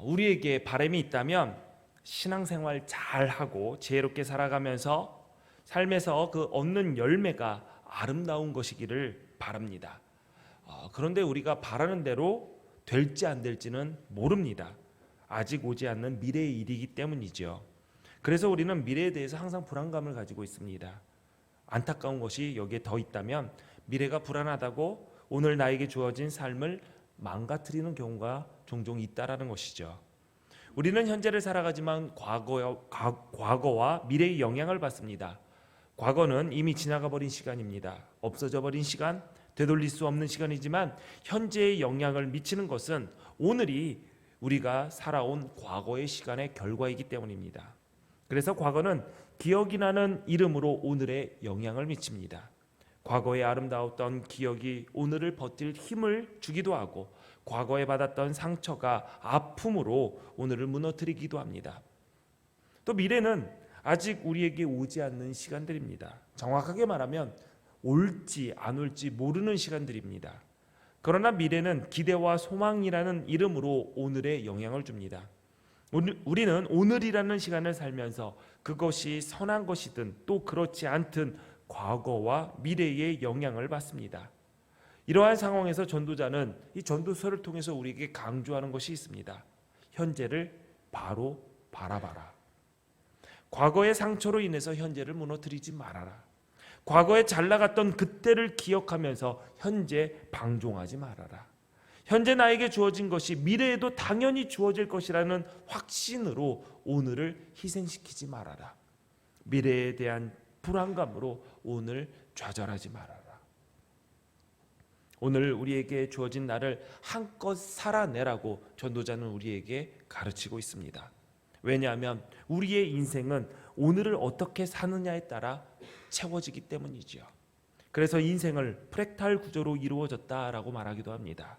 우리에게 바람이 있다면 신앙생활 잘하고 지혜롭게 살아가면서 삶에서 그 얻는 열매가 아름다운 것이기를 바랍니다. 그런데 우리가 바라는 대로 될지 안 될지는 모릅니다. 아직 오지 않는 미래의 일이기 때문이죠. 그래서 우리는 미래에 대해서 항상 불안감을 가지고 있습니다. 안타까운 것이 여기에 더 있다면 미래가 불안하다고 오늘 나에게 주어진 삶을 망가뜨리는 경우가 종종 있다라는 것이죠. 우리는 현재를 살아가지만 과거와 미래의 영향을 받습니다. 과거는 이미 지나가 버린 시간입니다. 없어져 버린 시간, 되돌릴 수 없는 시간이지만 현재의 영향을 미치는 것은 오늘이 우리가 살아온 과거의 시간의 결과이기 때문입니다. 그래서 과거는 기억이 나는 이름으로 오늘에 영향을 미칩니다. 과거에 아름다웠던 기억이 오늘을 버틸 힘을 주기도 하고 과거에 받았던 상처가 아픔으로 오늘을 무너뜨리기도 합니다. 또 미래는 아직 우리에게 오지 않는 시간들입니다. 정확하게 말하면 올지 안 올지 모르는 시간들입니다. 그러나 미래는 기대와 소망이라는 이름으로 오늘에 영향을 줍니다. 우리는 오늘이라는 시간을 살면서 그것이 선한 것이든 또 그렇지 않든 과거와 미래의 영향을 받습니다. 이러한 상황에서 전도자는 이 전도서를 통해서 우리에게 강조하는 것이 있습니다. 현재를 바로 바라봐라. 과거의 상처로 인해서 현재를 무너뜨리지 말아라. 과거에 잘 나갔던 그때를 기억하면서 현재 방종하지 말아라. 현재 나에게 주어진 것이 미래에도 당연히 주어질 것이라는 확신으로 오늘을 희생시키지 말아라. 미래에 대한 불안감으로 오늘 좌절하지 말아라. 오늘 우리에게 주어진 날을 한껏 살아내라고 전도자는 우리에게 가르치고 있습니다. 왜냐하면 우리의 인생은 오늘을 어떻게 사느냐에 따라 채워지기 때문이지요. 그래서 인생을 프랙탈 구조로 이루어졌다라고 말하기도 합니다.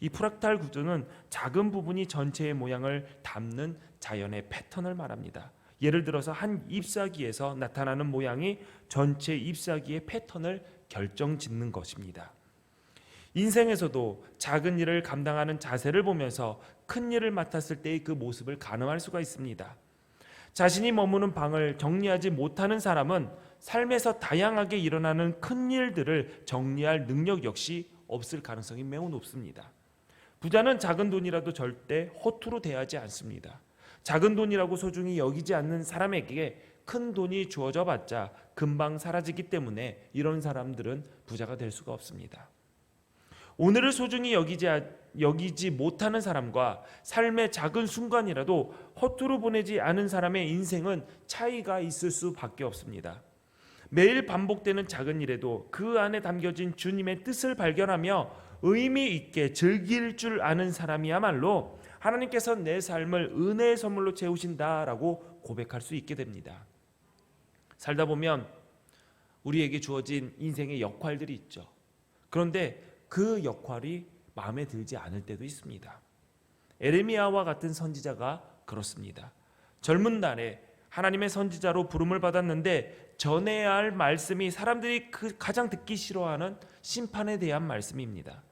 이 프랙탈 구조는 작은 부분이 전체의 모양을 담는 자연의 패턴을 말합니다. 예를 들어서 한 잎사귀에서 나타나는 모양이 전체 잎사귀의 패턴을 결정짓는 것입니다. 인생에서도 작은 일을 감당하는 자세를 보면서 큰 일을 맡았을 때의 그 모습을 가늠할 수가 있습니다. 자신이 머무는 방을 정리하지 못하는 사람은 삶에서 다양하게 일어나는 큰 일들을 정리할 능력 역시 없을 가능성이 매우 높습니다. 부자는 작은 돈이라도 절대 허투루 대하지 않습니다. 작은 돈이라고 소중히 여기지 않는 사람에게 큰 돈이 주어져 봤자 금방 사라지기 때문에 이런 사람들은 부자가 될 수가 없습니다. 오늘을 소중히 여기지 못하는 사람과 삶의 작은 순간이라도 허투루 보내지 않은 사람의 인생은 차이가 있을 수밖에 없습니다. 매일 반복되는 작은 일에도 그 안에 담겨진 주님의 뜻을 발견하며 의미 있게 즐길 줄 아는 사람이야말로 하나님께서 내 삶을 은혜의 선물로 채우신다라고 고백할 수 있게 됩니다. 살다 보면 우리에게 주어진 인생의 역할들이 있죠. 그런데 그 역할이 마음에 들지 않을 때도 있습니다. 에레미야와 같은 선지자가 그렇습니다. 젊은 날에 하나님의 선지자로 부름을 받았는데 전해야 할 말씀이 사람들이 가장 듣기 싫어하는 심판에 대한 말씀입니다.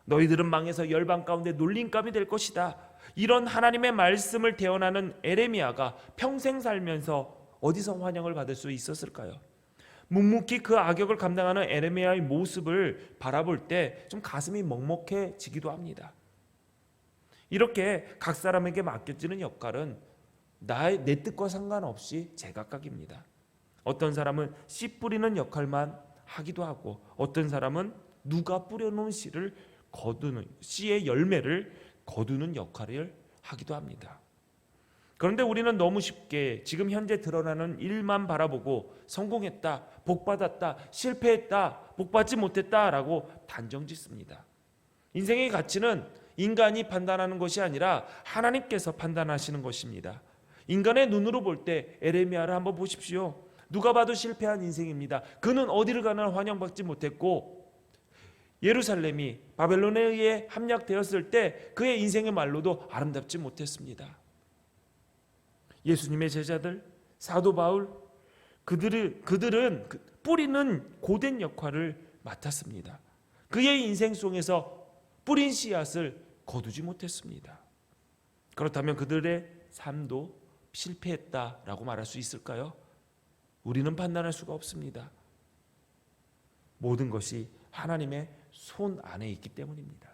너희들은 망해서 열방 가운데 놀림감이 될 것이다. 이런 하나님의 말씀을 대언하는 에레미야가 평생 살면서 어디서 환영을 받을 수 있었을까요? 묵묵히 그 악역을 감당하는 에레미야의 모습을 바라볼 때 좀 가슴이 먹먹해지기도 합니다. 이렇게 각 사람에게 맡겨지는 역할은 내 뜻과 상관없이 제각각입니다. 어떤 사람은 씨 뿌리는 역할만 하기도 하고 어떤 사람은 누가 뿌려놓은 씨의 열매를 거두는 역할을 하기도 합니다. 그런데 우리는 너무 쉽게 지금 현재 드러나는 일만 바라보고 성공했다, 복받았다, 실패했다, 복받지 못했다라고 단정짓습니다. 인생의 가치는 인간이 판단하는 것이 아니라 하나님께서 판단하시는 것입니다. 인간의 눈으로 볼 때 에레미야를 한번 보십시오. 누가 봐도 실패한 인생입니다. 그는 어디를 가나 환영받지 못했고 예루살렘이 바벨론에 의해 함락되었을 때 그의 인생의 말로도 아름답지 못했습니다. 예수님의 제자들, 사도 바울, 그들은 뿌리는 고된 역할을 맡았습니다. 그의 인생 속에서 뿌린 씨앗을 거두지 못했습니다. 그렇다면 그들의 삶도 실패했다라고 말할 수 있을까요? 우리는 판단할 수가 없습니다. 모든 것이 하나님의 손 안에 있기 때문입니다.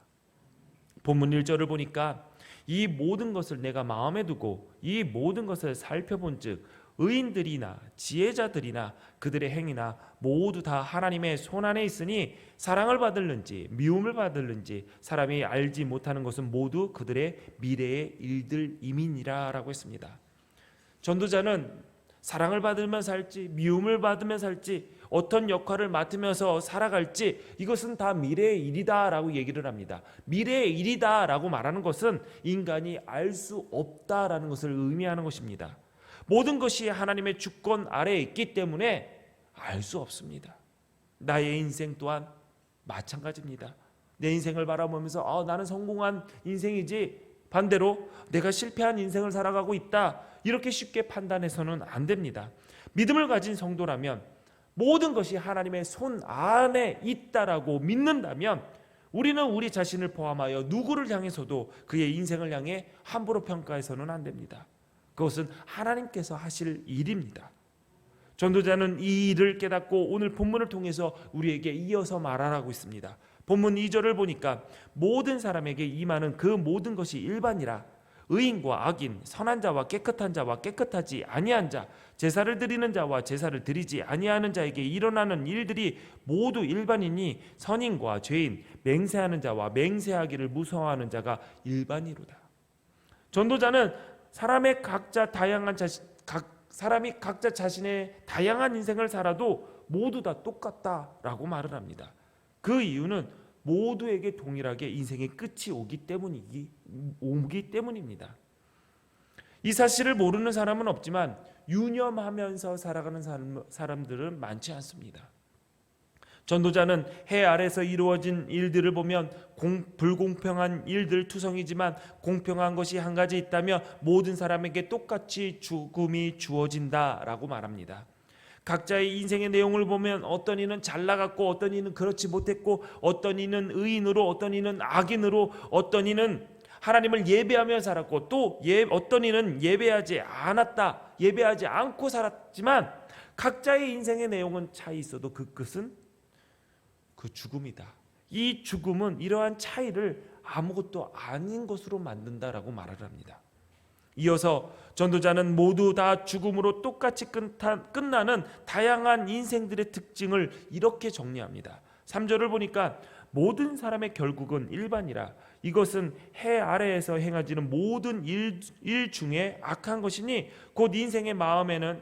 본문 1절을 보니까 이 모든 것을 내가 마음에 두고 이 모든 것을 살펴본즉 의인들이나 지혜자들이나 그들의 행위나 모두 다 하나님의 손 안에 있으니 사랑을 받을는지 미움을 받을는지 사람이 알지 못하는 것은 모두 그들의 미래의 일들임이니라 라고 했습니다. 전도자는 사랑을 받으면 살지 미움을 받으면 살지 어떤 역할을 맡으면서 살아갈지 이것은 다 미래의 일이다 라고 얘기를 합니다. 미래의 일이다 라고 말하는 것은 인간이 알 수 없다라는 것을 의미하는 것입니다. 모든 것이 하나님의 주권 아래에 있기 때문에 알 수 없습니다. 나의 인생 또한 마찬가지입니다. 내 인생을 바라보면서 나는 성공한 인생이지 반대로 내가 실패한 인생을 살아가고 있다 이렇게 쉽게 판단해서는 안 됩니다. 믿음을 가진 성도라면 모든 것이 하나님의 손 안에 있다라고 믿는다면 우리는 우리 자신을 포함하여 누구를 향해서도 그의 인생을 향해 함부로 평가해서는 안 됩니다. 그것은 하나님께서 하실 일입니다. 전도자는 이 일을 깨닫고 오늘 본문을 통해서 우리에게 이어서 말하라고 있습니다. 본문 2절을 보니까 모든 사람에게 임하는 그 모든 것이 일반이라 의인과 악인, 선한 자와 깨끗한 자와 깨끗하지 아니한 자, 제사를 드리는 자와 제사를 드리지 아니하는 자에게 일어나는 일들이 모두 일반이니 선인과 죄인, 맹세하는 자와 맹세하기를 무서워하는 자가 일반이로다. 전도자는 사람이 각자 자신의 다양한 인생을 살아도 모두 다 똑같다라고 말을 합니다. 그 이유는 모두에게 동일하게 인생의 끝이 오기 때문입니다. 이 사실을 모르는 사람은 없지만 유념하면서 살아가는 사람들은 많지 않습니다. 전도자는 해 아래서 이루어진 일들을 보면 불공평한 일들 투성이지만 공평한 것이 한 가지 있다며 모든 사람에게 똑같이 죽음이 주어진다라고 말합니다. 각자의 인생의 내용을 보면 어떤 이는 잘 나갔고 어떤 이는 그렇지 못했고 어떤 이는 의인으로 어떤 이는 악인으로 어떤 이는 하나님을 예배하며 살았고 또 어떤 이는 예배하지 않고 살았지만 각자의 인생의 내용은 차이 있어도 그 끝은 그 죽음이다. 이 죽음은 이러한 차이를 아무것도 아닌 것으로 만든다라고 말을 합니다. 이어서 전도자는 모두 다 죽음으로 똑같이 끝나는 다양한 인생들의 특징을 이렇게 정리합니다. 3절을 보니까 모든 사람의 결국은 일반이라 이것은 해 아래에서 행하지는 모든 일 중에 악한 것이니 곧 인생의 마음에는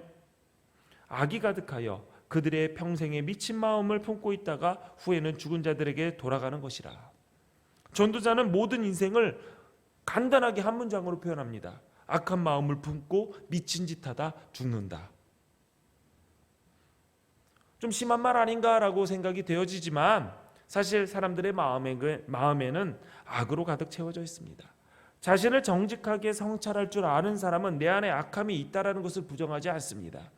악이 가득하여 그들의 평생에 미친 마음을 품고 있다가 후에는 죽은 자들에게 돌아가는 것이라. 전도자는 모든 인생을 간단하게 한 문장으로 표현합니다. 악한 마음을 품고 미친 짓 하다 죽는다. 좀 심한 말 아닌가라고 생각이 되어지지만 사실 사람들의 마음에는 악으로 가득 채워져 있습니다. 자신을 정직하게 성찰할 줄 아는 사람은 내 안에 악함이 있다라는 것을 부정하지 않습니다.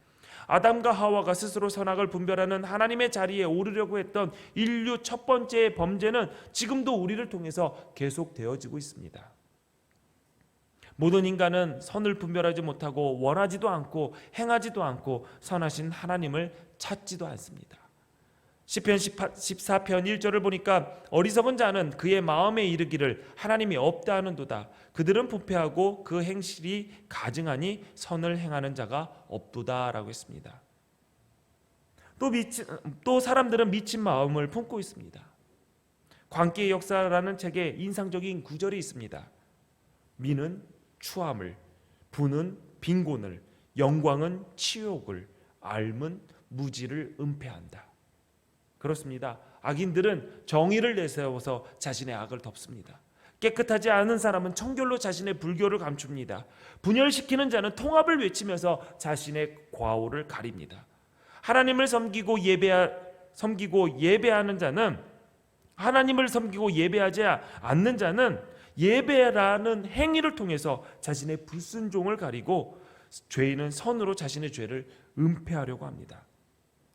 아담과 하와가 스스로 선악을 분별하는 하나님의 자리에 오르려고 했던 인류 첫 번째 범죄는 지금도 우리를 통해서 계속되어지고 있습니다. 모든 인간은 선을 분별하지 못하고 원하지도 않고 행하지도 않고 선하신 하나님을 찾지도 않습니다. 시편 14편 1절을 보니까 어리석은 자는 그의 마음에 이르기를 하나님이 없다 하는도다. 그들은 부패하고 그 행실이 가증하니 선을 행하는 자가 없도다 라고 했습니다. 또 사람들은 미친 마음을 품고 있습니다. 광기의 역사라는 책에 인상적인 구절이 있습니다. 미는 추함을, 부는 빈곤을, 영광은 치욕을, 앓은 무지를 은폐한다. 그렇습니다. 악인들은 정의를 내세워서 자신의 악을 덮습니다. 깨끗하지 않은 사람은 청결로 자신의 불교를 감춥니다. 분열시키는 자는 통합을 외치면서 자신의 과오를 가립니다. 하나님을 섬기고 예배하는 자는 하나님을 섬기고 예배하지 않는 자는 예배라는 행위를 통해서 자신의 불순종을 가리고 죄인은 선으로 자신의 죄를 은폐하려고 합니다.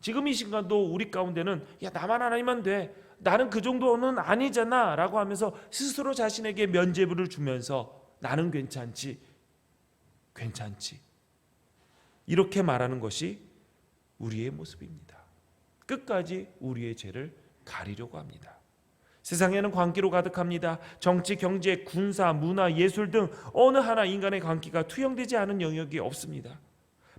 지금 이 시간도 우리 가운데는 나만 하나님만 돼, 나는 그 정도는 아니잖아 라고 하면서 스스로 자신에게 면죄부를 주면서 나는 괜찮지, 이렇게 말하는 것이 우리의 모습입니다. 끝까지 우리의 죄를 가리려고 합니다. 세상에는 광기로 가득합니다. 정치, 경제, 군사, 문화, 예술 등 어느 하나 인간의 광기가 투영되지 않은 영역이 없습니다.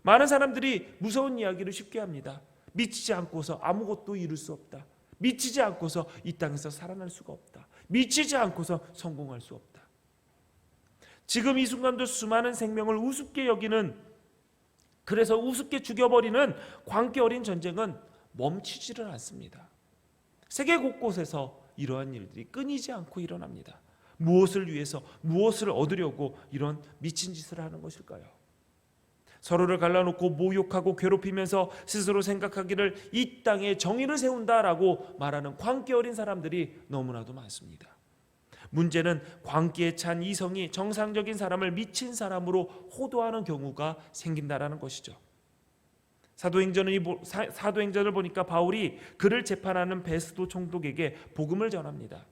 많은 사람들이 무서운 이야기를 쉽게 합니다. 미치지 않고서 아무것도 이룰 수 없다. 미치지 않고서 이 땅에서 살아날 수가 없다. 미치지 않고서 성공할 수 없다. 지금 이 순간도 수많은 생명을 우습게 여기는, 그래서 우습게 죽여버리는 광기 어린 전쟁은 멈추지를 않습니다. 세계 곳곳에서 이러한 일들이 끊이지 않고 일어납니다. 무엇을 위해서, 무엇을 얻으려고 이런 미친 짓을 하는 것일까요? 서로를 갈라놓고 모욕하고 괴롭히면서 스스로 생각하기를 이 땅에 정의를 세운다라고 말하는 광기 어린 사람들이 너무나도 많습니다. 문제는 광기에 찬 이성이 정상적인 사람을 미친 사람으로 호도하는 경우가 생긴다라는 것이죠. 사도행전을 보니까 바울이 그를 재판하는 베스도 총독에게 복음을 전합니다.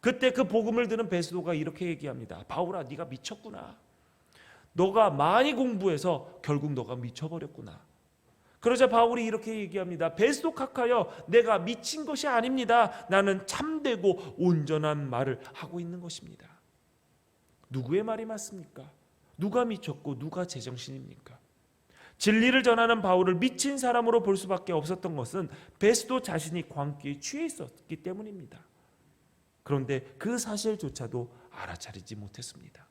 그때 그 복음을 들은 베스도가 이렇게 얘기합니다. 바울아, 네가 미쳤구나. 너가 많이 공부해서 결국 너가 미쳐버렸구나. 그러자 바울이 이렇게 얘기합니다. 베스도 카카여, 내가 미친 것이 아닙니다. 나는 참되고 온전한 말을 하고 있는 것입니다. 누구의 말이 맞습니까? 누가 미쳤고 누가 제정신입니까? 진리를 전하는 바울을 미친 사람으로 볼 수밖에 없었던 것은 베스도 자신이 광기에 취해 있었기 때문입니다. 그런데 그 사실조차도 알아차리지 못했습니다.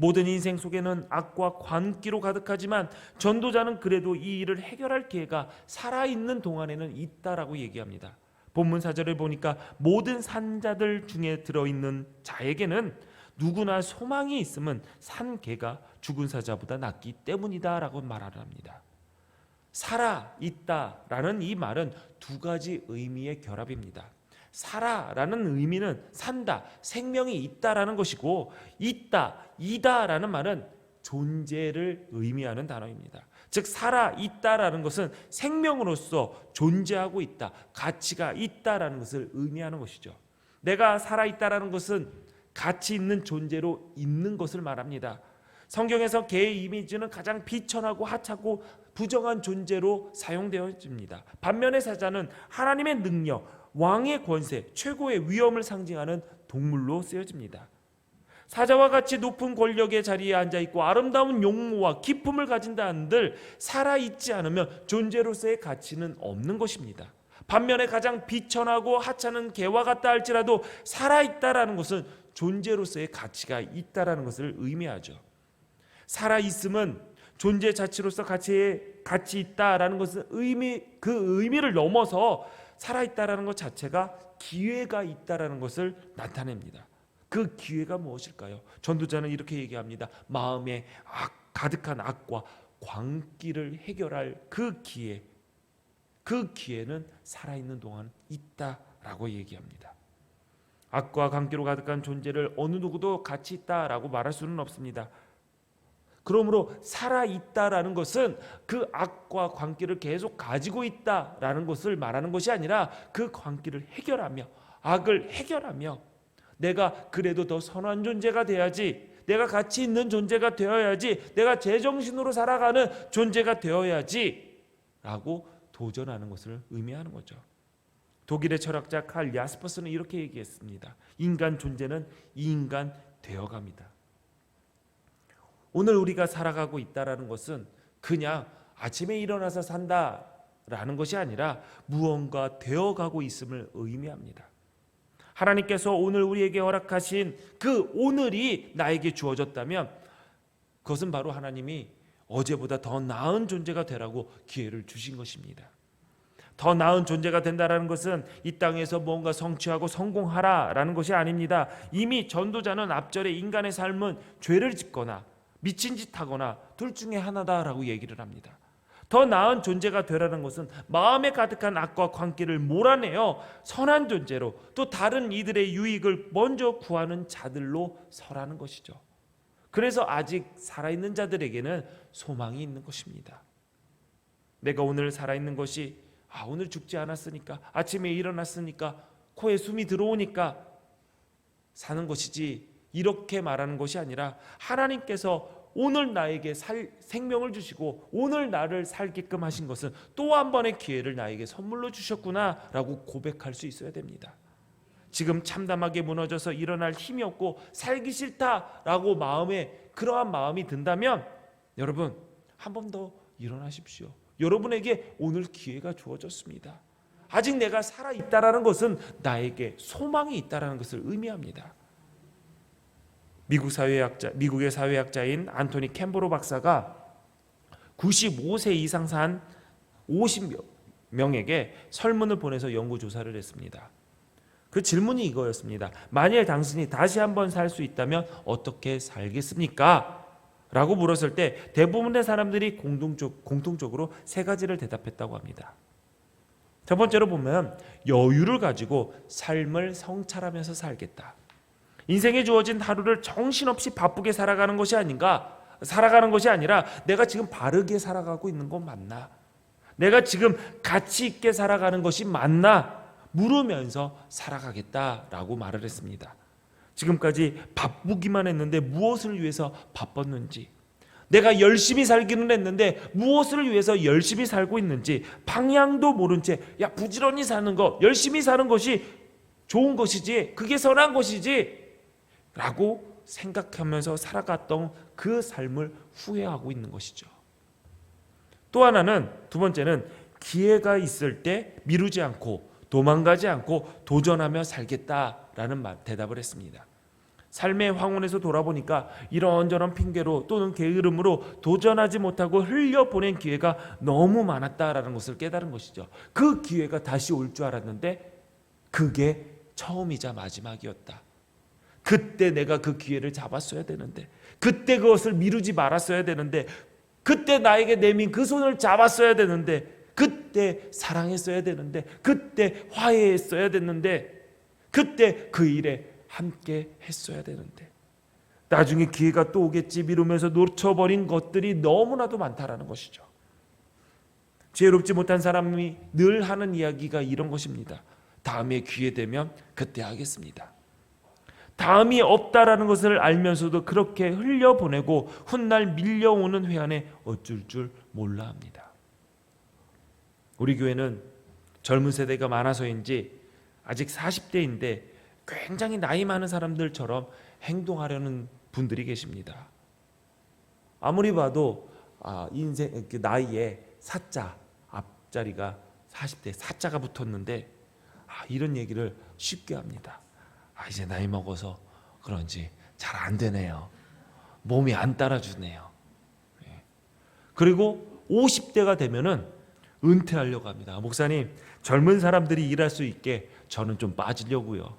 모든 인생 속에는 악과 광기로 가득하지만 전도자는 그래도 이 일을 해결할 기회가 살아있는 동안에는 있다라고 얘기합니다. 본문 4절을 보니까 모든 산자들 중에 들어있는 자에게는 누구나 소망이 있음은 산 개가 죽은 사자보다 낫기 때문이다 라고 말합니다. 살아있다라는 이 말은 두 가지 의미의 결합입니다. 살아라는 의미는 산다, 생명이 있다라는 것이고, 이다라는 말은 존재를 의미하는 단어입니다. 즉 살아있다라는 것은 생명으로서 존재하고 있다, 가치가 있다라는 것을 의미하는 것이죠. 내가 살아있다라는 것은 가치 있는 존재로 있는 것을 말합니다. 성경에서 개의 이미지는 가장 비천하고 하찮고 부정한 존재로 사용되어집니다. 반면에 사자는 하나님의 능력, 왕의 권세, 최고의 위엄을 상징하는 동물로 쓰여집니다. 사자와 같이 높은 권력의 자리에 앉아있고 아름다운 용모와 기품을 가진다 한들 살아있지 않으면 존재로서의 가치는 없는 것입니다. 반면에 가장 비천하고 하찮은 개와 같다 할지라도 살아있다라는 것은 존재로서의 가치가 있다라는 것을 의미하죠. 살아있음은 존재 자체로서 가치 있다라는 것은 그 의미를 넘어서 살아있다라는 것 자체가 기회가 있다라는 것을 나타냅니다. 그 기회가 무엇일까요? 전도자는 이렇게 얘기합니다. 마음에 가득한 악과 광기를 해결할 그 기회는 살아있는 동안 있다라고 얘기합니다. 악과 광기로 가득한 존재를 어느 누구도 가치 있다라고 말할 수는 없습니다. 그러므로 살아있다라는 것은 그 악과 광기를 계속 가지고 있다라는 것을 말하는 것이 아니라 그 광기를 해결하며, 악을 해결하며, 내가 그래도 더 선한 존재가 돼야지, 내가 가치 있는 존재가 되어야지, 내가 제정신으로 살아가는 존재가 되어야지 라고 도전하는 것을 의미하는 거죠. 독일의 철학자 칼 야스퍼스는 이렇게 얘기했습니다. 인간 존재는 인간 되어갑니다. 오늘 우리가 살아가고 있다라는 것은 그냥 아침에 일어나서 산다라는 것이 아니라 무언가 되어가고 있음을 의미합니다. 하나님께서 오늘 우리에게 허락하신 그 오늘이 나에게 주어졌다면 그것은 바로 하나님이 어제보다 더 나은 존재가 되라고 기회를 주신 것입니다. 더 나은 존재가 된다는 것은 이 땅에서 뭔가 성취하고 성공하라라는 것이 아닙니다. 이미 전도자는 앞절에 인간의 삶은 죄를 짓거나 미친 짓 하거나 둘 중에 하나다라고 얘기를 합니다. 더 나은 존재가 되라는 것은 마음에 가득한 악과 광기를 몰아내어 선한 존재로, 또 다른 이들의 유익을 먼저 구하는 자들로 서라는 것이죠. 그래서 아직 살아있는 자들에게는 소망이 있는 것입니다. 내가 오늘 살아있는 것이 오늘 죽지 않았으니까, 아침에 일어났으니까, 코에 숨이 들어오니까 사는 것이지, 이렇게 말하는 것이 아니라 하나님께서 오늘 나에게 생명을 주시고 오늘 나를 살게끔 하신 것은 또 한 번의 기회를 나에게 선물로 주셨구나 라고 고백할 수 있어야 됩니다. 지금 참담하게 무너져서 일어날 힘이 없고 살기 싫다라고 그러한 마음이 든다면 여러분 한 번 더 일어나십시오. 여러분에게 오늘 기회가 주어졌습니다. 아직 내가 살아있다라는 것은 나에게 소망이 있다라는 것을 의미합니다. 미국의 사회학자인 안토니 캠보로 박사가 95세 이상 산 50명에게 설문을 보내서 연구조사를 했습니다. 그 질문이 이거였습니다. 만일 당신이 다시 한번 살 수 있다면 어떻게 살겠습니까? 라고 물었을 때 대부분의 사람들이 공통적으로 세 가지를 대답했다고 합니다. 첫 번째로 보면 여유를 가지고 삶을 성찰하면서 살겠다. 인생에 주어진 하루를 정신없이 바쁘게 살아가는 것이 아니라 내가 지금 바르게 살아가고 있는 건 맞나? 내가 지금 가치 있게 살아가는 것이 맞나? 물으면서 살아가겠다라고 말을 했습니다. 지금까지 바쁘기만 했는데 무엇을 위해서 바빴는지, 내가 열심히 살기는 했는데 무엇을 위해서 열심히 살고 있는지 방향도 모른 채 부지런히 사는 것, 열심히 사는 것이 좋은 것이지, 그게 선한 것이지 라고 생각하면서 살아갔던 그 삶을 후회하고 있는 것이죠. 또 하나는, 두 번째는 기회가 있을 때 미루지 않고 도망가지 않고 도전하며 살겠다라는 대답을 했습니다. 삶의 황혼에서 돌아보니까 이런저런 핑계로 또는 게으름으로 도전하지 못하고 흘려보낸 기회가 너무 많았다라는 것을 깨달은 것이죠. 그 기회가 다시 올 줄 알았는데 그게 처음이자 마지막이었다. 그때 내가 그 기회를 잡았어야 되는데, 그때 그것을 미루지 말았어야 되는데, 그때 나에게 내민 그 손을 잡았어야 되는데, 그때 사랑했어야 되는데, 그때 화해했어야 되는데, 그때 그 일에 함께 했어야 되는데, 나중에 기회가 또 오겠지 미루면서 놓쳐버린 것들이 너무나도 많다라는 것이죠. 지혜롭지 못한 사람이 늘 하는 이야기가 이런 것입니다. 다음에 기회 되면 그때 하겠습니다. 다음이 없다라는 것을 알면서도 그렇게 흘려보내고 훗날 밀려오는 회한에 어쩔 줄 몰라 합니다. 우리 교회는 젊은 세대가 많아서인지 아직 40대인데 굉장히 나이 많은 사람들처럼 행동하려는 분들이 계십니다. 아무리 봐도 인생 나이에 사자 앞자리가 40대 사자가 붙었는데 이런 얘기를 쉽게 합니다. 이제 나이 먹어서 그런지 잘 안 되네요. 몸이 안 따라주네요. 그리고 50대가 되면은 은퇴하려고 합니다. 목사님, 젊은 사람들이 일할 수 있게 저는 좀 빠지려고요.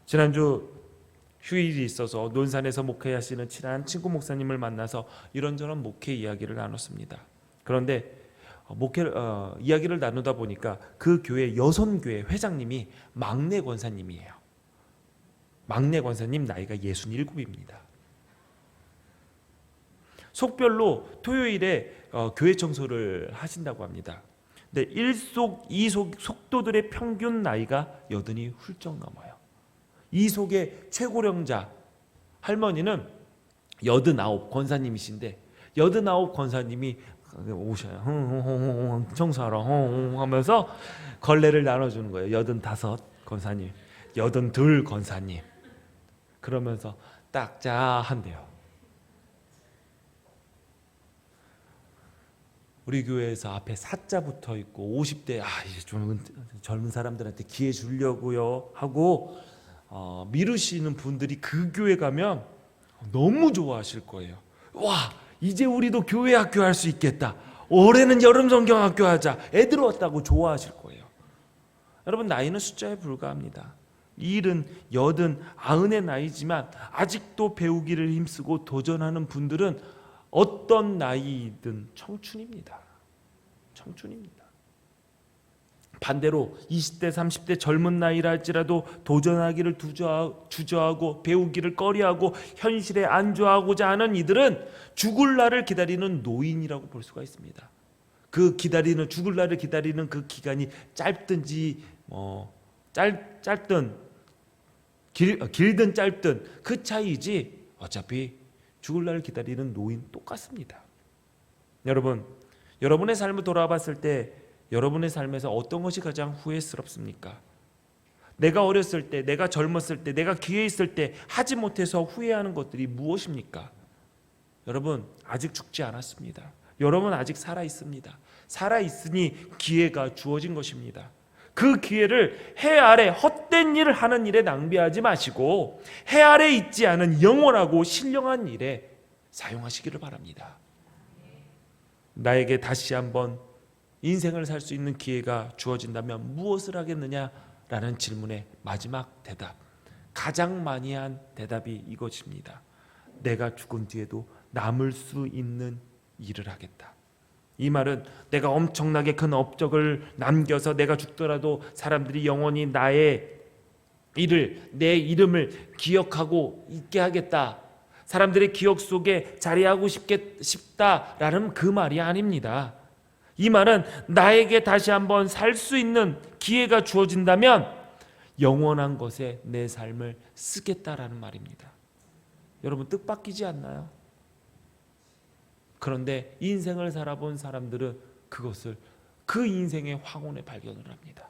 지난주 휴일이 있어서 논산에서 목회하시는 친한 친구 목사님을 만나서 이런저런 목회 이야기를 나눴습니다. 그런데 이야기를 나누다 보니까 그 교회 여선교회 회장님이 막내 권사님이에요. 막내 권사님 나이가 67입니다. 속별로 토요일에 교회 청소를 하신다고 합니다. 근데 1속, 2속 속도들의 평균 나이가 80이 훌쩍 넘어요. 2속의 최고령자 할머니는 89 권사님이신데 89 권사님이 오셔요. 청소하러 하면서 걸레를 나눠주는 거예요. 85 권사님, 82 권사님. 그러면서 딱자한대요. 우리 교회에서 앞에 사자 붙어 있고 50대 이제 좀 젊은 사람들한테 기회 주려고요 하고 미루시는 분들이 그 교회 가면 너무 좋아하실 거예요. 와, 이제 우리도 교회 학교 할 수 있겠다. 올해는 여름 성경 학교 하자. 애들 왔다고 좋아하실 거예요. 여러분, 나이는 숫자에 불과합니다. 70, 80, 90의 나이지만 아직도 배우기를 힘쓰고 도전하는 분들은 어떤 나이든 청춘입니다. 청춘입니다. 반대로 20대, 30대 젊은 나이라 할지라도 도전하기를 주저하고 배우기를 꺼려하고 현실에 안주하고자 하는 이들은 죽을 날을 기다리는 노인이라고 볼 수가 있습니다. 죽을 날을 기다리는 그 기간이 짧든 길든 짧든 그 차이지 어차피 죽을 날 기다리는 노인 똑같습니다. 여러분, 여러분의 삶을 돌아봤을 때 여러분의 삶에서 어떤 것이 가장 후회스럽습니까? 내가 어렸을 때, 내가 젊었을 때, 내가 기회 있을 때 하지 못해서 후회하는 것들이 무엇입니까? 여러분, 아직 죽지 않았습니다. 여러분 아직 살아 있습니다. 살아 있으니 기회가 주어진 것입니다. 그 기회를 해 아래 헛된 일을 하는 일에 낭비하지 마시고 해 아래 있지 않은 영원하고 신령한 일에 사용하시기를 바랍니다. 나에게 다시 한번 인생을 살 수 있는 기회가 주어진다면 무엇을 하겠느냐라는 질문의 마지막 대답, 가장 많이 한 대답이 이것입니다. 내가 죽은 뒤에도 남을 수 있는 일을 하겠다. 이 말은 내가 엄청나게 큰 업적을 남겨서 내가 죽더라도 사람들이 영원히 나의 일을, 내 이름을 기억하고 있게 하겠다, 사람들의 기억 속에 자리하고 싶다라는 그 말이 아닙니다. 이 말은 나에게 다시 한번 살 수 있는 기회가 주어진다면 영원한 것에 내 삶을 쓰겠다라는 말입니다. 여러분 뜻밖이지 않나요? 그런데 인생을 살아본 사람들은 그것을 그 인생의 황혼에 발견을 합니다.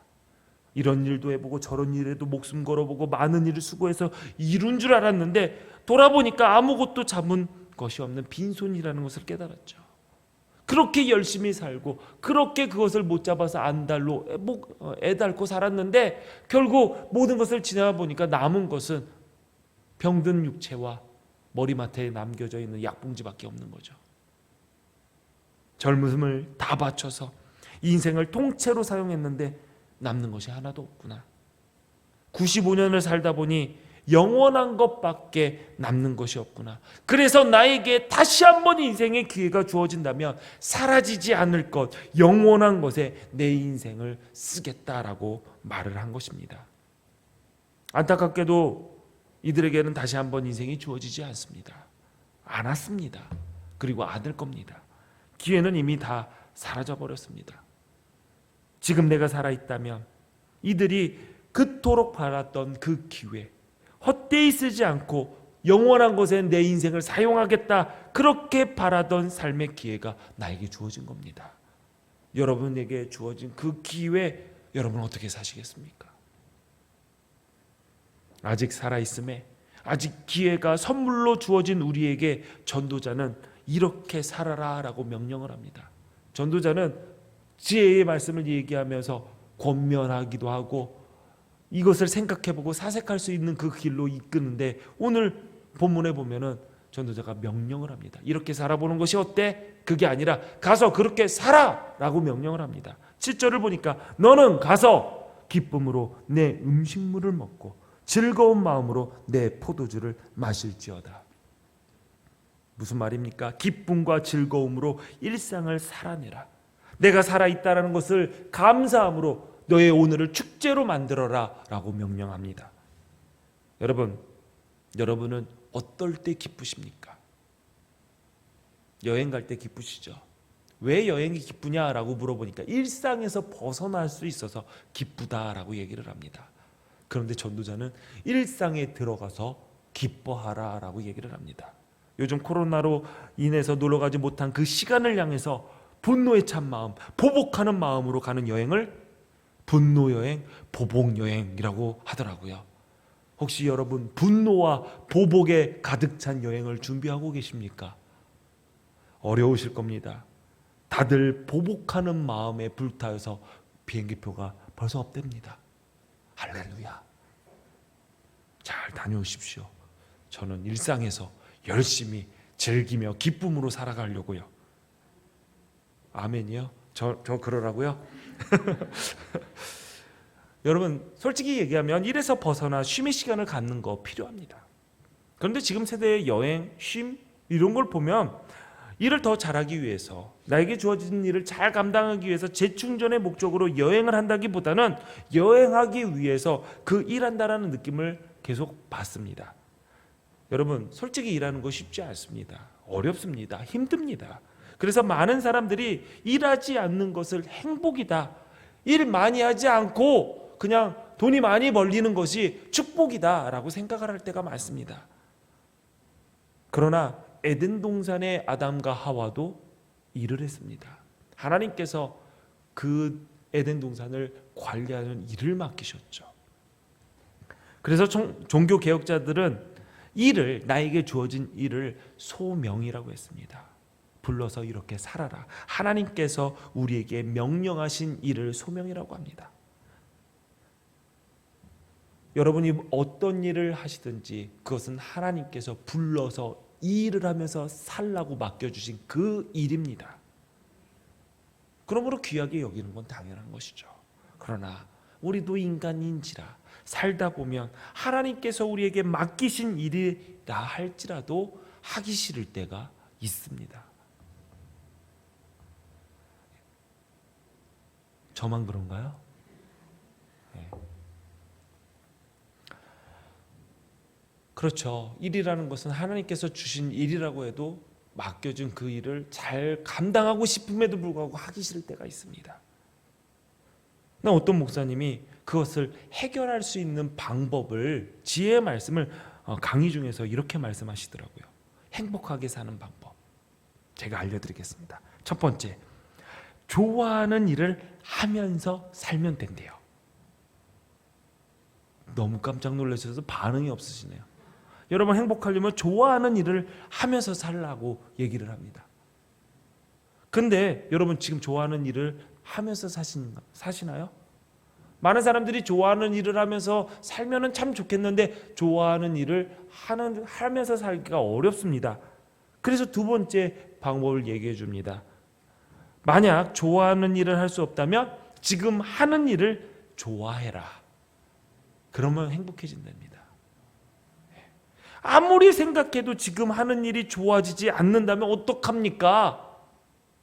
이런 일도 해보고 저런 일에도 목숨 걸어보고 많은 일을 수고해서 이룬 줄 알았는데 돌아보니까 아무것도 잡은 것이 없는 빈손이라는 것을 깨달았죠. 그렇게 열심히 살고 그렇게 그것을 못 잡아서 안달로 애달고 살았는데 결국 모든 것을 지나보니까 남은 것은 병든 육체와 머리맡에 남겨져 있는 약봉지밖에 없는 거죠. 젊음을 다 바쳐서 인생을 통째로 사용했는데 남는 것이 하나도 없구나. 95년을 살다 보니 영원한 것밖에 남는 것이 없구나. 그래서 나에게 다시 한번 인생의 기회가 주어진다면 사라지지 않을 것, 영원한 것에 내 인생을 쓰겠다라고 말을 한 것입니다. 안타깝게도 이들에게는 다시 한번 인생이 주어지지 않습니다. 안 왔습니다. 그리고 안 될 겁니다. 기회는 이미 다 사라져버렸습니다. 지금 내가 살아있다면 이들이 그토록 바랐던 그 기회, 헛되이 쓰지 않고 영원한 것에 내 인생을 사용하겠다, 그렇게 바라던 삶의 기회가 나에게 주어진 겁니다. 여러분에게 주어진 그 기회, 여러분 어떻게 사시겠습니까? 아직 살아있음에, 아직 기회가 선물로 주어진 우리에게 전도자는 이렇게 살아라 라고 명령을 합니다. 전도자는 지혜의 말씀을 얘기하면서 권면하기도 하고 이것을 생각해보고 사색할 수 있는 그 길로 이끄는데, 오늘 본문에 보면은 전도자가 명령을 합니다. 이렇게 살아보는 것이 어때? 그게 아니라 가서 그렇게 살아 라고 명령을 합니다. 7절을 보니까 너는 가서 기쁨으로 내 음식물을 먹고 즐거운 마음으로 내 포도주를 마실지어다. 무슨 말입니까? 기쁨과 즐거움으로 일상을 살아내라. 내가 살아있다는 것을 감사함으로 너의 오늘을 축제로 만들어라 라고 명령합니다. 여러분은 어떨 때 기쁘십니까? 여행 갈 때 기쁘시죠? 왜 여행이 기쁘냐라고 물어보니까 일상에서 벗어날 수 있어서 기쁘다라고 얘기를 합니다. 그런데 전도자는 일상에 들어가서 기뻐하라 라고 얘기를 합니다. 요즘 코로나로 인해서 놀러가지 못한 그 시간을 향해서 분노에 찬 마음, 보복하는 마음으로 가는 여행을 분노여행, 보복여행이라고 하더라고요. 혹시 여러분 분노와 보복에 가득 찬 여행을 준비하고 계십니까? 어려우실 겁니다. 다들 보복하는 마음에 불타서 비행기표가 벌써 없답니다. 할렐루야. 잘 다녀오십시오. 저는 일상에서 열심히 즐기며 기쁨으로 살아가려고요. 아멘이요? 저 그러라고요? 여러분 솔직히 얘기하면 일에서 벗어나 쉼의 시간을 갖는 거 필요합니다. 그런데 지금 세대의 여행, 쉼 이런 걸 보면 일을 더 잘하기 위해서, 나에게 주어진 일을 잘 감당하기 위해서 재충전의 목적으로 여행을 한다기보다는 여행하기 위해서 그 일한다라는 느낌을 계속 받습니다. 여러분 솔직히 일하는 거 쉽지 않습니다. 어렵습니다. 힘듭니다. 그래서 많은 사람들이 일하지 않는 것을 행복이다, 일 많이 하지 않고 그냥 돈이 많이 벌리는 것이 축복이다라고 생각을 할 때가 많습니다. 그러나 에덴 동산의 아담과 하와도 일을 했습니다. 하나님께서 그 에덴 동산을 관리하는 일을 맡기셨죠. 그래서 종교 개혁자들은 일을, 나에게 주어진 일을 소명이라고 했습니다. 불러서 이렇게 살아라. 하나님께서 우리에게 명령하신 일을 소명이라고 합니다. 여러분이 어떤 일을 하시든지 그것은 하나님께서 불러서 이 일을 하면서 살라고 맡겨주신 그 일입니다. 그러므로 귀하게 여기는 건 당연한 것이죠. 그러나 우리도 인간인지라 살다 보면 하나님께서 우리에게 맡기신 일이라 할지라도 하기 싫을 때가 있습니다. 저만 그런가요? 네. 그렇죠. 일이라는 것은 하나님께서 주신 일이라고 해도 맡겨준 그 일을 잘 감당하고 싶음에도 불구하고 하기 싫을 때가 있습니다. 어떤 목사님이 그것을 해결할 수 있는 방법을, 지혜의 말씀을 강의 중에서 이렇게 말씀하시더라고요. 행복하게 사는 방법. 제가 알려드리겠습니다. 첫 번째, 좋아하는 일을 하면서 살면 된대요. 너무 깜짝 놀라셔서 반응이 없으시네요. 여러분, 행복하려면 좋아하는 일을 하면서 살라고 얘기를 합니다. 근데 여러분 지금 좋아하는 일을 하면서 사시나요? 많은 사람들이 좋아하는 일을 하면서 살면은 참 좋겠는데 좋아하는 일을 하면서 살기가 어렵습니다. 그래서 두 번째 방법을 얘기해 줍니다. 만약 좋아하는 일을 할 수 없다면 지금 하는 일을 좋아해라. 그러면 행복해진답니다. 아무리 생각해도 지금 하는 일이 좋아지지 않는다면 어떡합니까?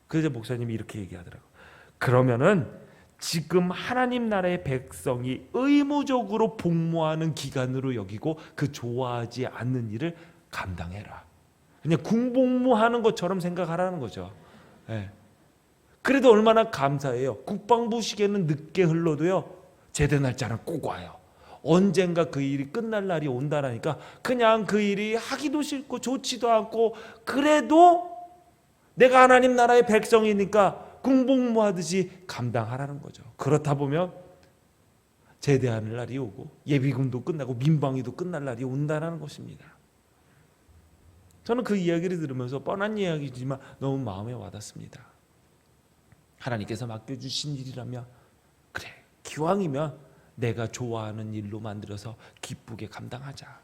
그래서 목사님이 이렇게 얘기하더라고요. 그러면은 지금 하나님 나라의 백성이 의무적으로 복무하는 기간으로 여기고 그 좋아하지 않는 일을 감당해라. 그냥 군복무하는 것처럼 생각하라는 거죠. 네. 그래도 얼마나 감사해요. 국방부 시계는 늦게 흘러도요 제대 날짜는 꼭 와요. 언젠가 그 일이 끝날 날이 온다라니까 그냥 그 일이 하기도 싫고 좋지도 않고 그래도 내가 하나님 나라의 백성이니까 군복무하듯이 감당하라는 거죠. 그렇다 보면 제대하는 날이 오고 예비군도 끝나고 민방위도 끝날 날이 온다는 것입니다. 저는 그 이야기를 들으면서 뻔한 이야기지만 너무 마음에 와닿습니다. 하나님께서 맡겨주신 일이라면 그래, 기왕이면 내가 좋아하는 일로 만들어서 기쁘게 감당하자.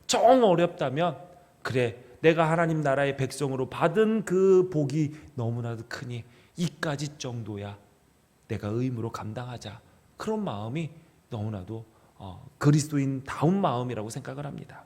정 어렵다면 그래, 내가 하나님 나라의 백성으로 받은 그 복이 너무나도 크니 이까지 정도야 내가 의무로 감당하자. 그런 마음이 너무나도 그리스도인다운 마음이라고 생각을 합니다.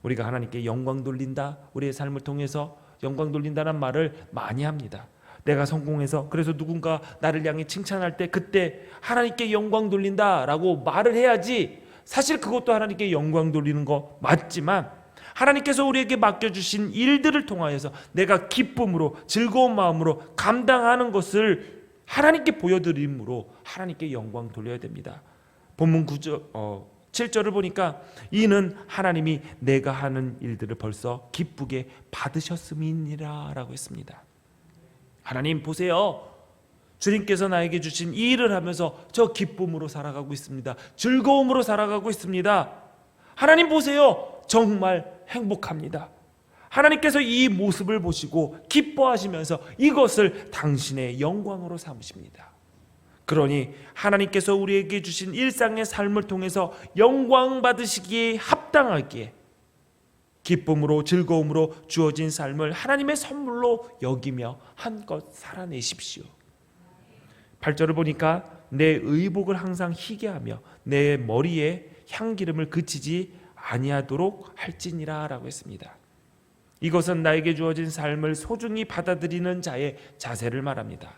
우리가 하나님께 영광 돌린다, 우리의 삶을 통해서 영광 돌린다는 말을 많이 합니다. 내가 성공해서 그래서 누군가 나를 향해 칭찬할 때 그때 하나님께 영광 돌린다라고 말을 해야지. 사실 그것도 하나님께 영광 돌리는 거 맞지만 하나님께서 우리에게 맡겨주신 일들을 통하여서 내가 기쁨으로 즐거운 마음으로 감당하는 것을 하나님께 보여드림으로 하나님께 영광 돌려야 됩니다. 본문 7절을 보니까 이는 하나님이 내가 하는 일들을 벌써 기쁘게 받으셨음이니라 라고 했습니다. 하나님 보세요. 주님께서 나에게 주신 이 일을 하면서 저 기쁨으로 살아가고 있습니다. 즐거움으로 살아가고 있습니다. 하나님 보세요. 정말 행복합니다. 하나님께서 이 모습을 보시고 기뻐하시면서 이것을 당신의 영광으로 삼으십니다. 그러니 하나님께서 우리에게 주신 일상의 삶을 통해서 영광 받으시기에 합당하기에 기쁨으로 즐거움으로 주어진 삶을 하나님의 선물로 여기며 한껏 살아내십시오. 8절을 보니까 내 의복을 항상 희게 하며 내 머리에 향기름을 그치지 아니하도록 할지니라 라고 했습니다. 이것은 나에게 주어진 삶을 소중히 받아들이는 자의 자세를 말합니다.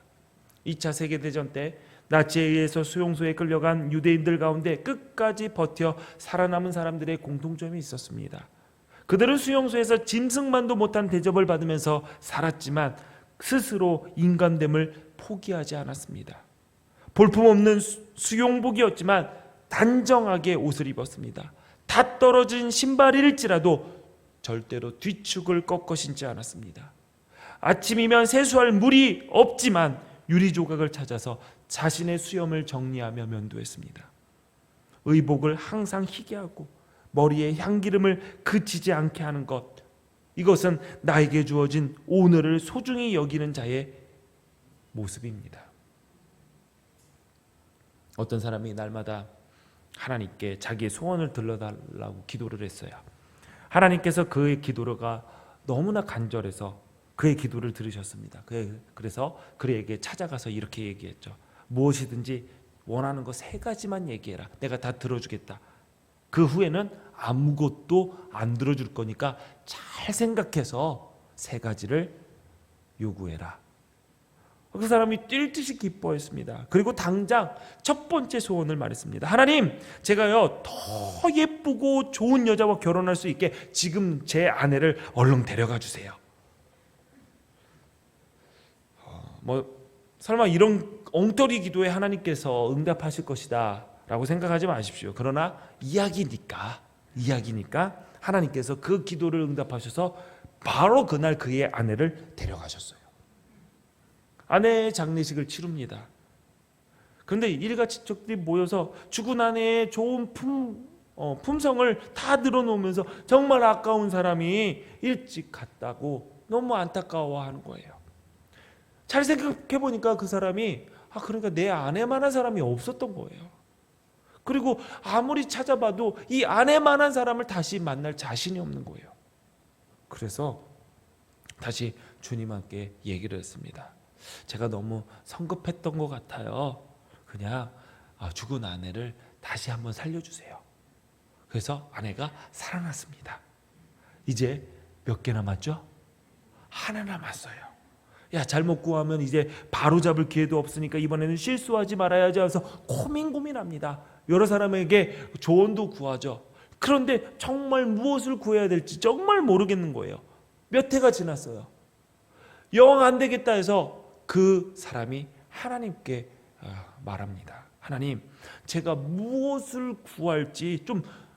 2차 세계대전 때 나치에 의해서 수용소에 끌려간 유대인들 가운데 끝까지 버텨 살아남은 사람들의 공통점이 있었습니다. 그들은 수용소에서 짐승만도 못한 대접을 받으면서 살았지만 스스로 인간됨을 포기하지 않았습니다. 볼품없는 수용복이었지만 단정하게 옷을 입었습니다. 다 떨어진 신발일지라도 절대로 뒤축을 꺾어 신지 않았습니다. 아침이면 세수할 물이 없지만 유리 조각을 찾아서 자신의 수염을 정리하며 면도했습니다. 의복을 항상 희게 하고 머리에 향기름을 그치지 않게 하는 것, 이것은 나에게 주어진 오늘을 소중히 여기는 자의 모습입니다. 어떤 사람이 날마다 하나님께 자기의 소원을 들려달라고 기도를 했어요. 하나님께서 그의 기도가 너무나 간절해서 그의 기도를 들으셨습니다. 그래서 그에게 찾아가서 이렇게 얘기했죠. 무엇이든지 원하는 거 3가지만 얘기해라. 내가 다 들어주겠다. 그 후에는 아무것도 안 들어줄 거니까 잘 생각해서 3가지를 요구해라. 그 사람이 뛸 듯이 기뻐했습니다. 그리고 당장 첫 번째 소원을 말했습니다. 하나님, 제가요 더 예쁘고 좋은 여자와 결혼할 수 있게 지금 제 아내를 얼른 데려가 주세요. 설마 이런 엉터리 기도에 하나님께서 응답하실 것이다 라고 생각하지 마십시오. 그러나 이야기니까 하나님께서 그 기도를 응답하셔서 바로 그날 그의 아내를 데려가셨어요. 아내의 장례식을 치릅니다. 그런데 일가 친척들이 모여서 죽은 아내의 좋은 품성을 다 늘어놓으면서 정말 아까운 사람이 일찍 갔다고 너무 안타까워하는 거예요. 잘 생각해 보니까 그 사람이 그러니까 내 아내만한 사람이 없었던 거예요. 그리고 아무리 찾아봐도 이 아내만한 사람을 다시 만날 자신이 없는 거예요. 그래서 다시 주님께 얘기를 했습니다. 제가 너무 성급했던 것 같아요. 그냥 죽은 아내를 다시 한번 살려주세요. 그래서 아내가 살아났습니다. 이제 몇 개 남았죠? 하나 남았어요. 야, 잘못 구하면 이제 바로 잡을 기회도 없으니까 이번에는 실수하지 말아야지 해서 고민합니다. 여러 사람에게 조언도 구하죠. 그런데 정말 무엇을 구해야 될지 정말 모르겠는 거예요. 몇 해가 지났어요. 영 안 되겠다 해서 그 사람이 하나님께 말합니다. 하나님, 제가 무엇을 구할지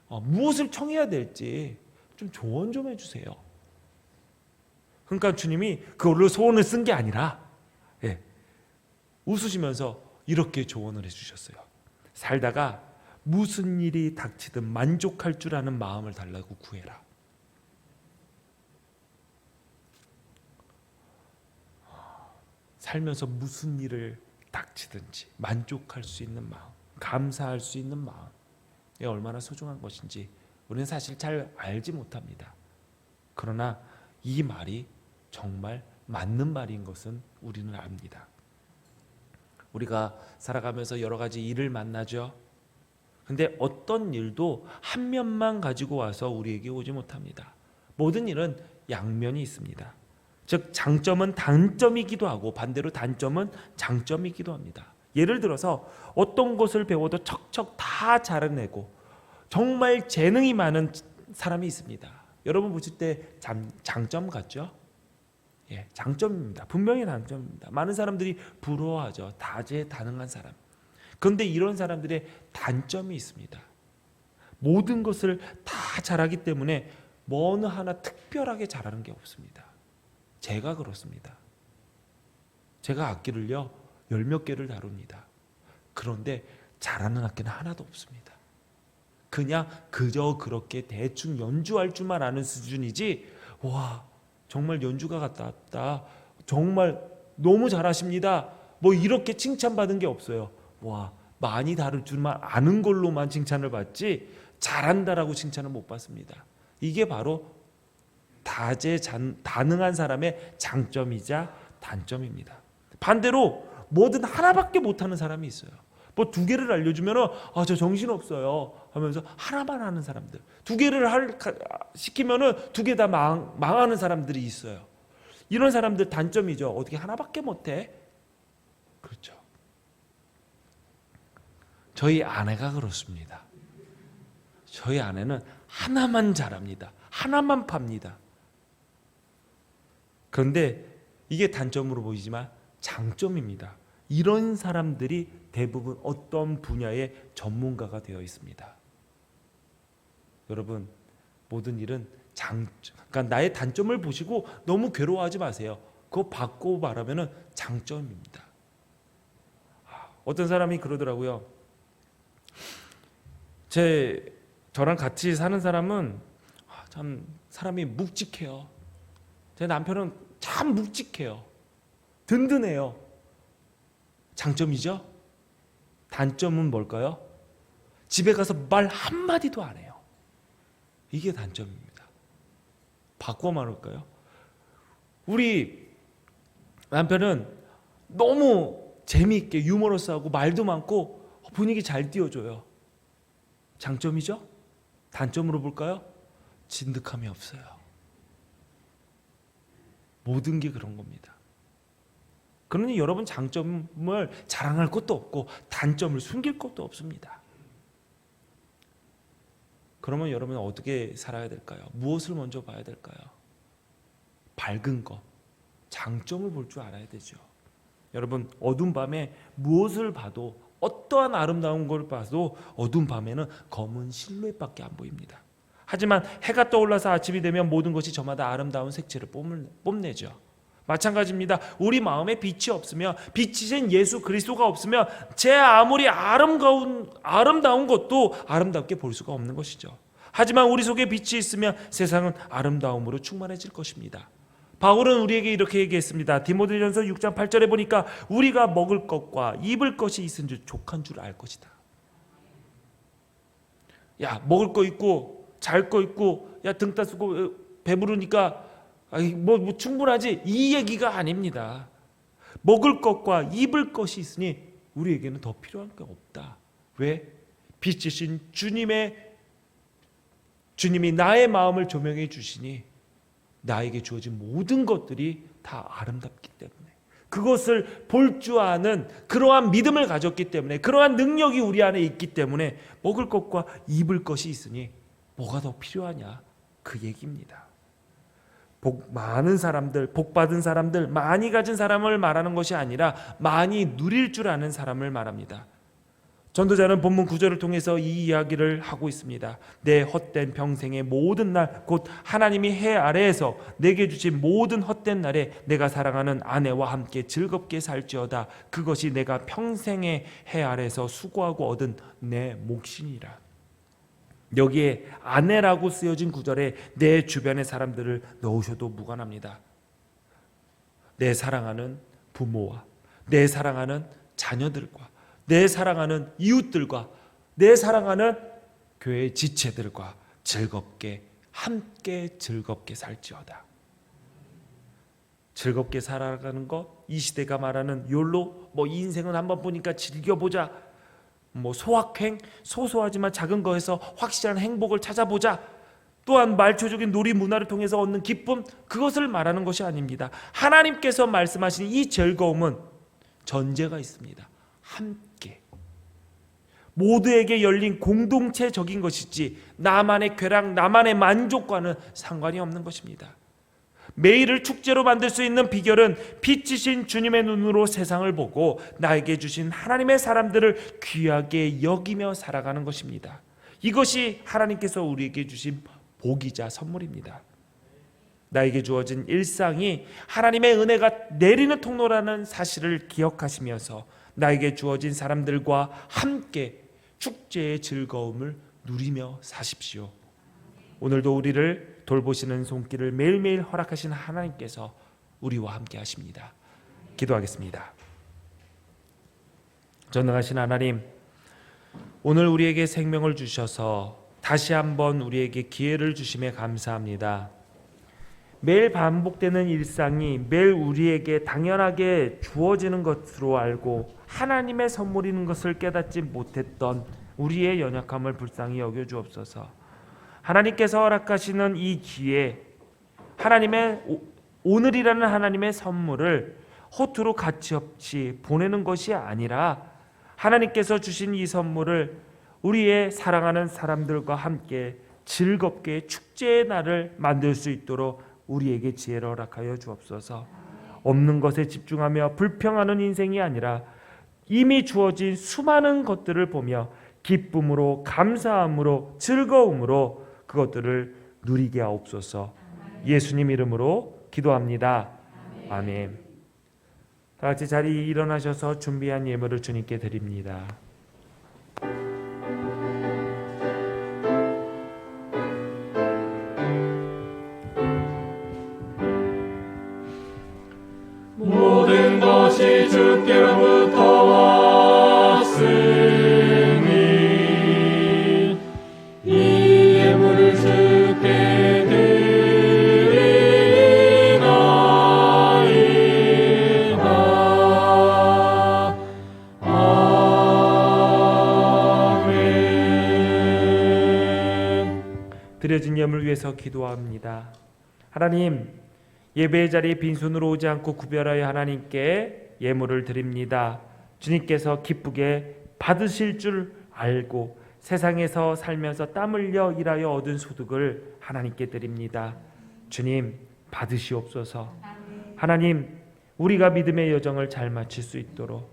무엇을 청해야 될지 좀 조언 좀 해주세요. 그러니까 주님이 그걸로 소원을 쓴 게 아니라 웃으시면서 이렇게 조언을 해주셨어요. 살다가 무슨 일이 닥치든 만족할 줄 아는 마음을 달라고 구해라. 살면서 무슨 일을 닥치든지 만족할 수 있는 마음, 감사할 수 있는 마음, 이게 얼마나 소중한 것인지 우리는 사실 잘 알지 못합니다. 그러나 이 말이 정말 맞는 말인 것은 우리는 압니다. 우리가 살아가면서 여러 가지 일을 만나죠. 근데 어떤 일도 한 면만 가지고 와서 우리에게 오지 못합니다. 모든 일은 양면이 있습니다. 즉 장점은 단점이기도 하고 반대로 단점은 장점이기도 합니다. 예를 들어서 어떤 것을 배워도 척척 다 잘해내고 정말 재능이 많은 사람이 있습니다. 여러분 보실 때 장점 같죠? 장점입니다. 분명히 장점입니다. 많은 사람들이 부러워하죠. 다재다능한 사람. 그런데 이런 사람들의 단점이 있습니다. 모든 것을 다 잘하기 때문에 어느 하나 특별하게 잘하는 게 없습니다. 제가 그렇습니다. 제가 악기를요 10몇 개를 다룹니다. 그런데 잘하는 악기는 하나도 없습니다. 그냥 그저 그렇게 대충 연주할 줄만 아는 수준이지 와 정말 연주가 같다, 정말 너무 잘하십니다, 이렇게 칭찬받은 게 없어요. 와 많이 다룰 줄만 아는 걸로만 칭찬을 받지 잘한다라고 칭찬을 못 받습니다. 이게 바로 다재다능한 사람의 장점이자 단점입니다. 반대로 뭐든 하나밖에 못하는 사람이 있어요. 2개를 알려주면 저 정신없어요 하면서 하나만 하는 사람들, 2개를 시키면 2개 다 망하는 사람들이 있어요. 이런 사람들 단점이죠. 어떻게 하나밖에 못해? 그렇죠. 저희 아내가 그렇습니다. 저희 아내는 하나만 잘합니다. 하나만 팝니다. 그런데 이게 단점으로 보이지만 장점입니다. 이런 사람들이 대부분 어떤 분야의 전문가가 되어 있습니다. 여러분, 모든 일은 그러니까 나의 단점을 보시고 너무 괴로워하지 마세요. 그거 바꾸고 말하면 장점입니다. 어떤 사람이 그러더라고요. 저랑 같이 사는 사람은 참 사람이 묵직해요. 제 남편은 참 묵직해요. 든든해요. 장점이죠? 단점은 뭘까요? 집에 가서 말 한마디도 안 해요. 이게 단점입니다. 바꿔 말할까요? 우리 남편은 너무 재미있게 유머러스하고 말도 많고 분위기 잘 띄워줘요. 장점이죠? 단점으로 볼까요? 진득함이 없어요. 모든 게 그런 겁니다. 그러니 여러분, 장점을 자랑할 것도 없고 단점을 숨길 것도 없습니다. 그러면 여러분은 어떻게 살아야 될까요? 무엇을 먼저 봐야 될까요? 밝은 것, 장점을 볼 줄 알아야 되죠. 여러분, 어두운 밤에 무엇을 봐도, 어떠한 아름다운 걸 봐도 어두운 밤에는 검은 실루엣밖에 안 보입니다. 하지만 해가 떠올라서 아침이 되면 모든 것이 저마다 아름다운 색채를 뽐내죠. 마찬가지입니다. 우리 마음에 빛이 없으면, 빛이신 예수 그리스도가 없으면 제 아무리 아름다운 것도 아름답게 볼 수가 없는 것이죠. 하지만 우리 속에 빛이 있으면 세상은 아름다움으로 충만해질 것입니다. 바울은 우리에게 이렇게 얘기했습니다. 디모데전서 6장 8절에 보니까 우리가 먹을 것과 입을 것이 있은 줄 족한 줄 알 것이다. 야, 먹을 거 있고 잘 거 있고, 야, 등 따쓰고 배부르니까 뭐 충분하지, 이 얘기가 아닙니다. 먹을 것과 입을 것이 있으니 우리에게는 더 필요한 게 없다. 왜? 빛이신 주님이 나의 마음을 조명해 주시니 나에게 주어진 모든 것들이 다 아름답기 때문에, 그것을 볼 줄 아는 그러한 믿음을 가졌기 때문에, 그러한 능력이 우리 안에 있기 때문에 먹을 것과 입을 것이 있으니 뭐가 더 필요하냐, 그 얘기입니다. 복 많은 사람들, 복 받은 사람들, 많이 가진 사람을 말하는 것이 아니라 많이 누릴 줄 아는 사람을 말합니다. 전도자는 본문 9절을 통해서 이 이야기를 하고 있습니다. 내 헛된 평생의 모든 날, 곧 하나님이 해 아래에서 내게 주신 모든 헛된 날에 내가 사랑하는 아내와 함께 즐겁게 살지어다. 그것이 내가 평생의 해 아래에서 수고하고 얻은 내 몫이니라. 여기에 아내라고 쓰여진 구절에 내 주변의 사람들을 넣으셔도 무관합니다. 내 사랑하는 부모와 내 사랑하는 자녀들과 내 사랑하는 이웃들과 내 사랑하는 교회 지체들과 함께 즐겁게 살지어다. 즐겁게 살아가는 것, 이 시대가 말하는 욜로, 인생은 한번 보니까 즐겨보자, 소확행, 소소하지만 작은 거에서 확실한 행복을 찾아보자, 또한 말초적인 놀이 문화를 통해서 얻는 기쁨, 그것을 말하는 것이 아닙니다. 하나님께서 말씀하신 이 즐거움은 전제가 있습니다. 함께, 모두에게 열린 공동체적인 것이지 나만의 쾌락, 나만의 만족과는 상관이 없는 것입니다. 매일을 축제로 만들 수 있는 비결은 빛이신 주님의 눈으로 세상을 보고 나에게 주신 하나님의 사람들을 귀하게 여기며 살아가는 것입니다. 이것이 하나님께서 우리에게 주신 복이자 선물입니다. 나에게 주어진 일상이 하나님의 은혜가 내리는 통로라는 사실을 기억하시면서 나에게 주어진 사람들과 함께 축제의 즐거움을 누리며 사십시오. 오늘도 우리를 돌보시는 손길을 매일매일 허락하신 하나님께서 우리와 함께 하십니다. 기도하겠습니다. 전능하신 하나님, 오늘 우리에게 생명을 주셔서 다시 한번 우리에게 기회를 주심에 감사합니다. 매일 반복되는 일상이 매일 우리에게 당연하게 주어지는 것으로 알고 하나님의 선물인 것을 깨닫지 못했던 우리의 연약함을 불쌍히 여겨 주옵소서. 하나님께서 허락하시는 이 기회, 하나님의 오늘이라는 하나님의 선물을 허투루 가치 없이 보내는 것이 아니라 하나님께서 주신 이 선물을 우리의 사랑하는 사람들과 함께 즐겁게 축제의 날을 만들 수 있도록 우리에게 지혜를 허락하여 주옵소서. 없는 것에 집중하며 불평하는 인생이 아니라 이미 주어진 수많은 것들을 보며 기쁨으로, 감사함으로, 즐거움으로 그것들을 누리게 하옵소서. 예수님 이름으로 기도합니다. 아멘. 다 같이 자리에 일어나셔서 준비한 예물을 주님께 드립니다. 모든 것이 주께로부터 왔으니 이 예물을 주께 드리나이다. 아멘. 드려진 예물 위해서 기도합니다. 하나님, 예배의 자리에 빈손으로 오지 않고 구별하여 하나님께 예물을 드립니다. 주님께서 기쁘게 받으실 줄 알고 세상에서 살면서 땀 흘려 일하여 얻은 소득을 하나님께 드립니다. 주님, 받으시옵소서. 하나님, 우리가 믿음의 여정을 잘 마칠 수 있도록,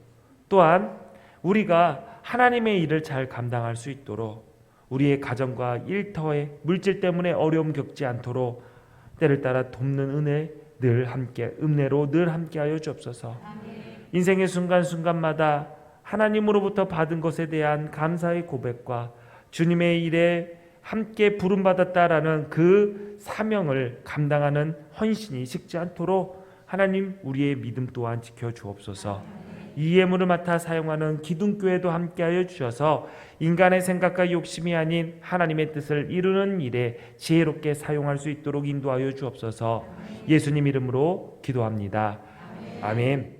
또한 우리가 하나님의 일을 잘 감당할 수 있도록, 우리의 가정과 일터에 물질 때문에 어려움 겪지 않도록 때를 따라 돕는 은혜로 늘 함께하여 주옵소서. 인생의 순간순간마다 하나님으로부터 받은 것에 대한 감사의 고백과 주님의 일에 함께 부름받았다라는 그 사명을 감당하는 헌신이 식지 않도록 하나님 우리의 믿음 또한 지켜주옵소서. 이 예물을 맡아 사용하는 기둥교회도 함께하여 주셔서 인간의 생각과 욕심이 아닌 하나님의 뜻을 이루는 일에 지혜롭게 사용할 수 있도록 인도하여 주옵소서. 예수님 이름으로 기도합니다. 아멘.